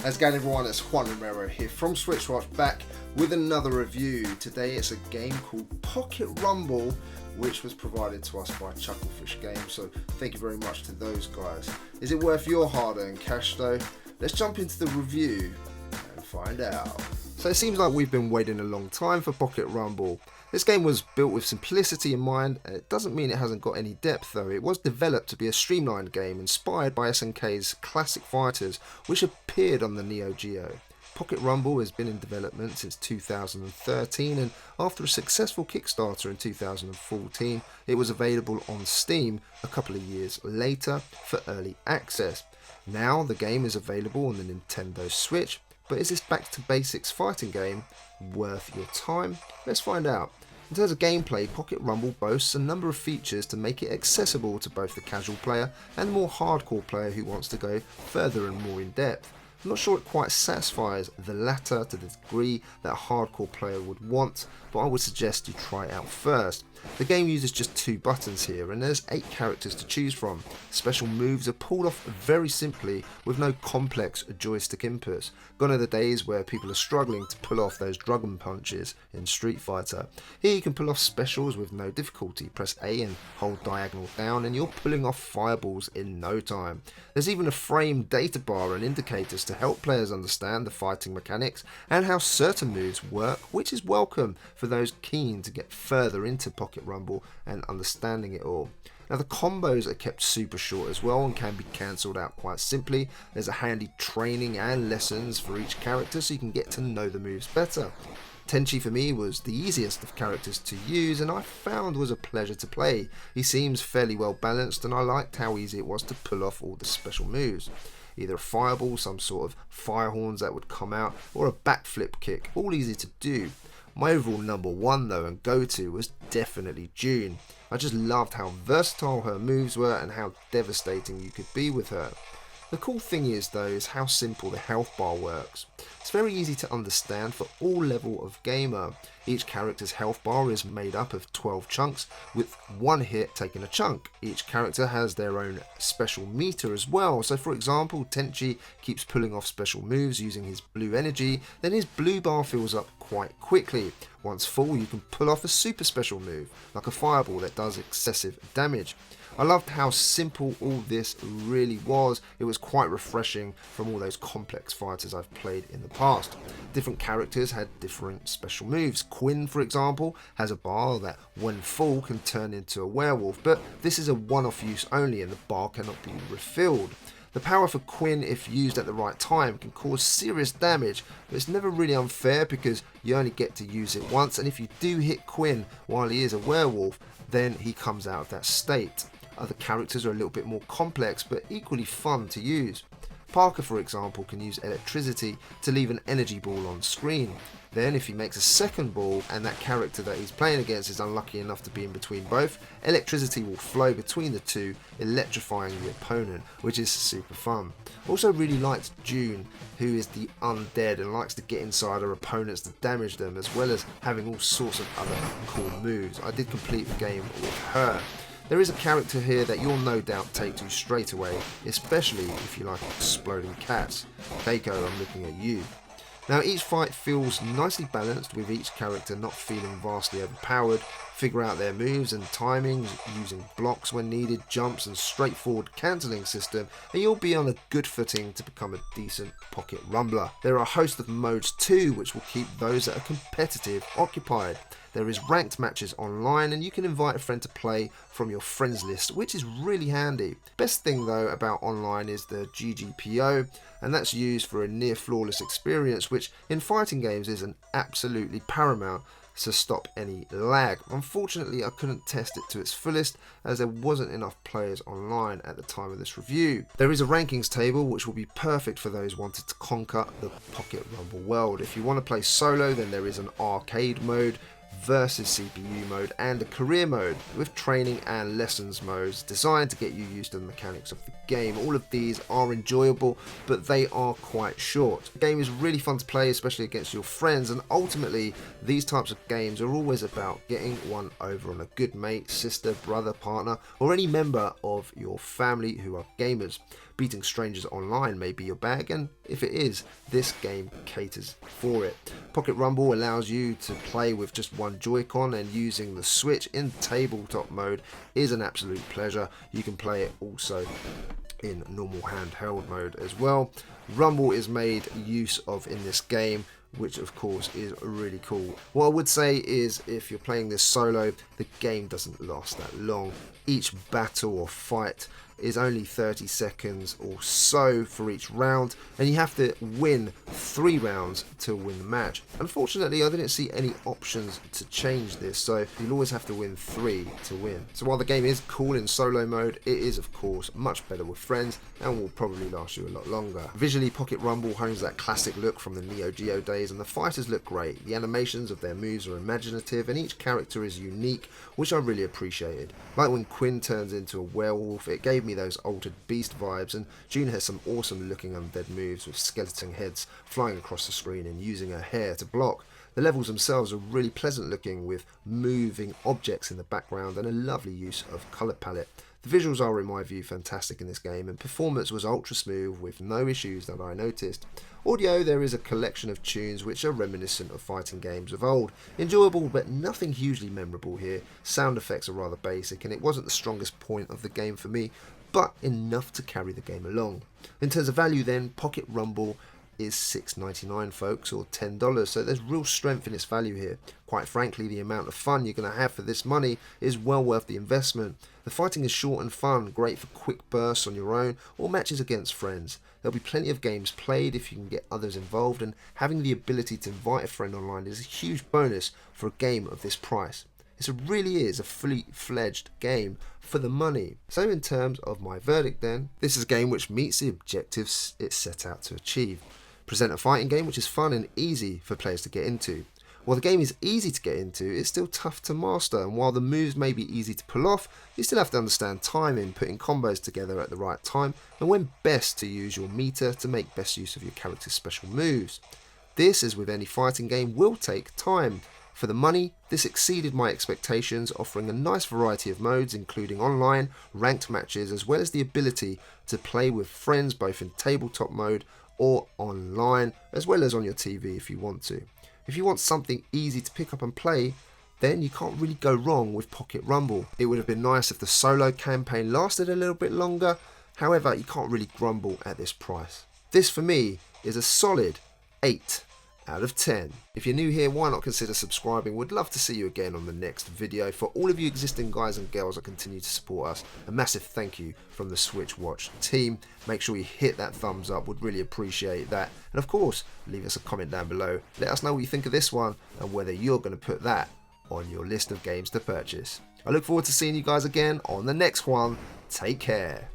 How's it going, everyone? It's Juan Romero here from SwitchWatch, back with another review. Today it's a game called Pocket Rumble, which was provided to us by Chucklefish Games, so thank you very much to those guys. Is it worth your hard-earned cash though? Let's jump into the review and find out. So it seems like we've been waiting a long time for Pocket Rumble. This game was built with simplicity in mind, and it doesn't mean it hasn't got any depth though. It was developed to be a streamlined game inspired by SNK's classic fighters, which appeared on the Neo Geo. Pocket Rumble has been in development since 2013, and after a successful Kickstarter in 2014, it was available on Steam a couple of years later for early access. Now the game is available on the Nintendo Switch, but is this back to basics fighting game worth your time? Let's find out. In terms of gameplay, Pocket Rumble boasts a number of features to make it accessible to both the casual player and the more hardcore player who wants to go further and more in depth. I'm not sure it quite satisfies the latter to the degree that a hardcore player would want, but I would suggest you try it out first. The game uses just 2 buttons here, and there's 8 characters to choose from. Special moves are pulled off very simply with no complex joystick inputs. Gone are the days where people are struggling to pull off those dragon punches in Street Fighter. Here you can pull off specials with no difficulty. Press A and hold diagonal down and you're pulling off fireballs in no time. There's even a frame data bar and indicators to help players understand the fighting mechanics and how certain moves work, which is welcome for those keen to get further into Pocket Rumble and understanding it all. Now the combos are kept super short as well and can be cancelled out quite simply. There's a handy training and lessons for each character so you can get to know the moves better. Tenchi for me was the easiest of characters to use and I found was a pleasure to play. He seems fairly well balanced and I liked how easy it was to pull off all the special moves. Either a fireball, some sort of fire horns that would come out, or a backflip kick, all easy to do. My overall number one though and go-to was definitely June. I just loved how versatile her moves were and how devastating you could be with her. The cool thing is though is how simple the health bar works. It's very easy to understand for all level of gamer. Each character's health bar is made up of 12 chunks, with one hit taking a chunk. Each character has their own special meter as well, so for example Tenchi keeps pulling off special moves using his blue energy, then his blue bar fills up quite quickly. Once full you can pull off a super special move, like a fireball that does excessive damage. I loved how simple all this really was. It was quite refreshing from all those complex fighters I've played in the past. Different characters had different special moves. Quinn, for example, has a bar that when full can turn into a werewolf, but this is a one-off use only and the bar cannot be refilled. The power for Quinn, if used at the right time, can cause serious damage, but it's never really unfair because you only get to use it once, and if you do hit Quinn while he is a werewolf, then he comes out of that state. Other characters are a little bit more complex but equally fun to use. Parker, for example, can use electricity to leave an energy ball on screen. Then if he makes a second ball and that character that he's playing against is unlucky enough to be in between both, electricity will flow between the two, electrifying the opponent, which is super fun. Also really liked June, who is the undead and likes to get inside her opponents to damage them, as well as having all sorts of other cool moves. I did complete the game with her. There is a character here that you'll no doubt take to straight away, especially if you like exploding cats. Keiko, I'm looking at you. Now each fight feels nicely balanced with each character not feeling vastly overpowered. Figure out their moves and timings using blocks when needed, jumps and straightforward cancelling system, and you'll be on a good footing to become a decent Pocket Rumbler. There are a host of modes too which will keep those that are competitive occupied. There is ranked matches online and you can invite a friend to play from your friends list, which is really handy. Best thing though about online is the GGPO, and that's used for a near flawless experience, which in fighting games is an absolutely paramount to stop any lag. Unfortunately I couldn't test it to its fullest as there wasn't enough players online at the time of this review. There is a rankings table which will be perfect for those wanting to conquer the Pocket Rumble world. If you want to play solo, then there is an arcade mode versus CPU mode, and a career mode with training and lessons modes designed to get you used to the mechanics of the game. All of these are enjoyable, but they are quite short. The game is really fun to play, especially against your friends, and ultimately these types of games are always about getting one over on a good mate, sister, brother, partner, or any member of your family who are gamers. Beating strangers online may be your bag, and if it is, this game caters for it. Pocket Rumble allows you to play with just one Joy-Con, and using the Switch in tabletop mode is an absolute pleasure. You can play it also in normal handheld mode as well. Rumble is made use of in this game, which of course is really cool. What I would say is, if you're playing this solo, the game doesn't last that long. Each battle or fight is only 30 seconds or so for each round, and you have to win 3 rounds to win the match. Unfortunately, I didn't see any options to change this, so you'll always have to win 3 to win. So while the game is cool in solo mode, it is of course much better with friends and will probably last you a lot longer. Visually, Pocket Rumble hones that classic look from the Neo Geo days, and the fighters look great. The animations of their moves are imaginative, and each character is unique, which I really appreciated. Like when Quinn turns into a werewolf, it gave me those Altered Beast vibes, and June has some awesome looking undead moves with skeleton heads flying across the screen and using her hair to block. The levels themselves are really pleasant looking, with moving objects in the background and a lovely use of colour palette. The visuals are, in my view, fantastic in this game, and performance was ultra smooth with no issues that I noticed. Audio, there is a collection of tunes which are reminiscent of fighting games of old. Enjoyable, but nothing hugely memorable here. Sound effects are rather basic, and it wasn't the strongest point of the game for me, but enough to carry the game along. In terms of value then, Pocket Rumble is $6.99 folks, or $10, so there's real strength in its value here. Quite frankly, the amount of fun you're going to have for this money is well worth the investment. The fighting is short and fun, great for quick bursts on your own or matches against friends. There'll be plenty of games played if you can get others involved, and having the ability to invite a friend online is a huge bonus for a game of this price. It really is a fully fledged game for the money. So in terms of my verdict then, this is a game which meets the objectives it set out to achieve. Present a fighting game which is fun and easy for players to get into. While the game is easy to get into, it's still tough to master, and while the moves may be easy to pull off, you still have to understand timing, putting combos together at the right time, and when best to use your meter to make best use of your character's special moves. This, as with any fighting game, will take time. For the money, this exceeded my expectations, offering a nice variety of modes including online, ranked matches, as well as the ability to play with friends both in tabletop mode or online, as well as on your TV if you want to. If you want something easy to pick up and play, then you can't really go wrong with Pocket Rumble. It would have been nice if the solo campaign lasted a little bit longer, however you can't really grumble at this price. This for me is a solid 8 out of 10. If you're new here, why not consider subscribing? Would love to see you again on the next video. For all of you existing guys and girls that continue to support us, a massive thank you from the SwitchWatch team. Make sure you hit that thumbs up, would really appreciate that. And of course, leave us a comment down below. Let us know what you think of this one and whether you're going to put that on your list of games to purchase. I look forward to seeing you guys again on the next one. Take care.